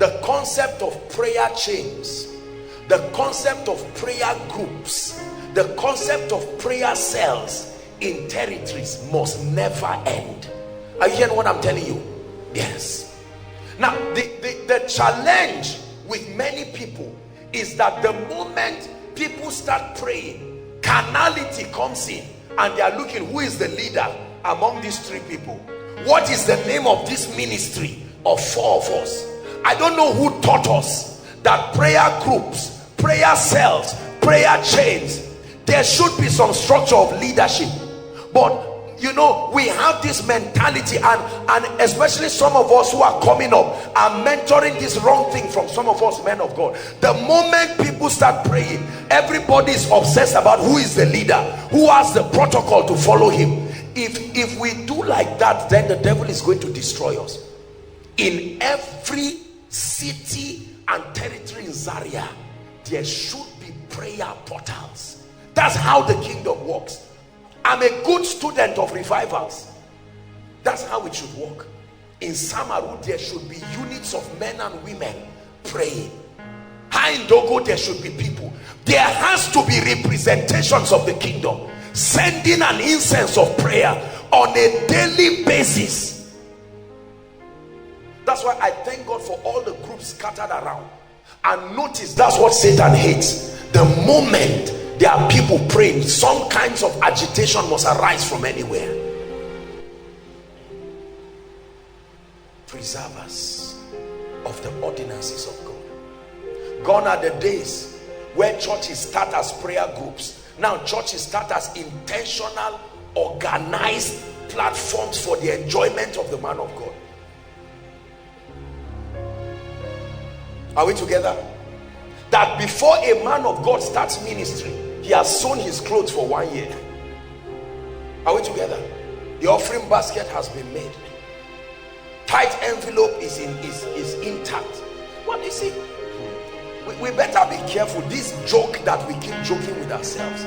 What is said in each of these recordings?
the concept of prayer chains, the concept of prayer groups, the concept of prayer cells in territories must never end. Are you hearing what I'm telling you? Yes. Now the challenge with many people is that the moment people start praying, carnality comes in and they are looking, who is the leader among these three people? What is the name of this ministry of four of us? I don't know who taught us that prayer groups, prayer cells, prayer chains, there should be some structure of leadership. But you know, we have this mentality, and especially some of us who are coming up are mentoring this wrong thing from some of us men of God. The moment people start praying, everybody is obsessed about who is the leader, who has the protocol to follow him. If we do like that, then the devil is going to destroy us. In every city and territory in Zaria, there should be prayer portals. That's how the kingdom works. I'm a good student of revivals. That's how it should work. In Samaru, there should be units of men and women praying. In Dogo, there should be people. There has to be representations of the kingdom sending an incense of prayer on a daily basis. That's why I thank God for all the groups scattered around. And notice, that's what Satan hates. The moment there are people praying, some kinds of agitation must arise from anywhere. Preserve us of the ordinances of God. Gone are the days where churches start as prayer groups. Now churches start as intentional, organized platforms for the enjoyment of the man of God. Are we together? That before a man of God starts ministry, he has sewn his clothes for 1 year. Are we together? The offering basket has been made. Tithe envelope is intact. What do you see? We better be careful. This joke that we keep joking with ourselves.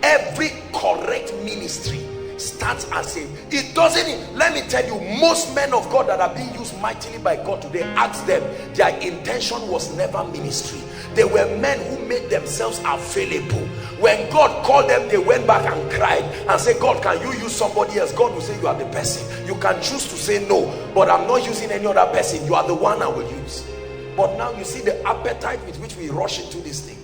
Every correct ministry starts as a, it doesn't, let me tell you, most men of God that are being used mightily by God today, ask them, their intention was never ministry. They were men who made themselves available. When God called them, they went back and cried and said, God, can you use somebody else? God will say, you are the person. You can choose to say no, but I'm not using any other person. You are the one I will use. But now you see the appetite with which we rush into this thing.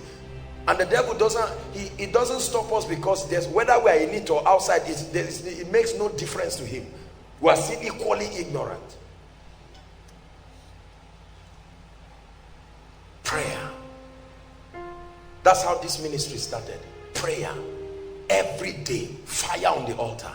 And the devil doesn't, he doesn't stop us, because there's, whether we are in it or outside, it makes no difference to him. We are still equally ignorant. Prayer. That's how this ministry started. Prayer. Every day. Fire on the altar.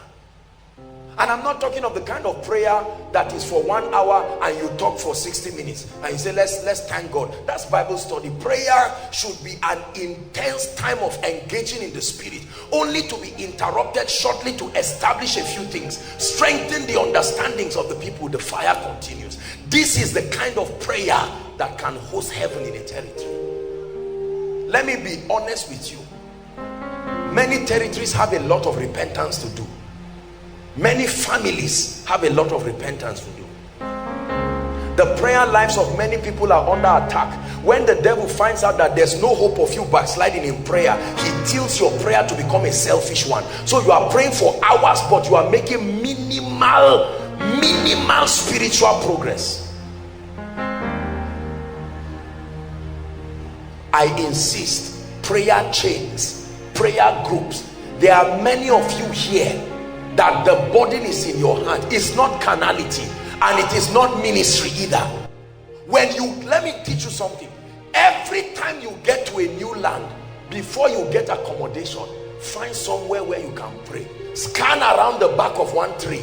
And I'm not talking of the kind of prayer that is for 1 hour and you talk for 60 minutes and you say, let's thank God. That's Bible study. Prayer should be an intense time of engaging in the spirit, only to be interrupted shortly to establish a few things, strengthen the understandings of the people. The fire continues. This is the kind of prayer that can host heaven in a territory. Let me be honest with you. Many territories have a lot of repentance to do. Many families have a lot of repentance to do. The prayer lives of many people are under attack. When the devil finds out that there's no hope of you backsliding in prayer, he tilts your prayer to become a selfish one. So you are praying for hours, but you are making minimal spiritual progress. I insist, prayer chains, prayer groups. There are many of you here that the burden is in your hand. It's not carnality, and it is not ministry either. When you, let me teach you something. Every time you get to a new land, before you get accommodation, find somewhere where you can pray. Scan around the back of one tree,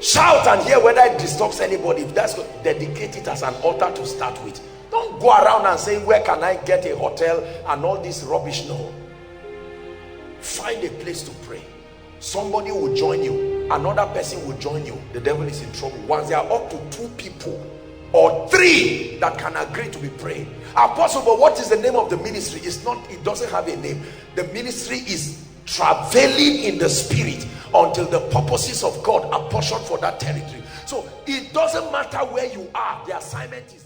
shout and hear whether it disturbs anybody. If that's good, dedicate it as an altar to start with. Don't go around and say, where can I get a hotel and all this rubbish. No, find a place to pray. Somebody will join you, another person will join you. The devil is in trouble. Once there are up to 2 people or 3 that can agree to be praying. Apostle, but what is the name of the ministry? It's not, it doesn't have a name. The ministry is traveling in the spirit until the purposes of God are portioned for that territory. So it doesn't matter where you are, the assignment is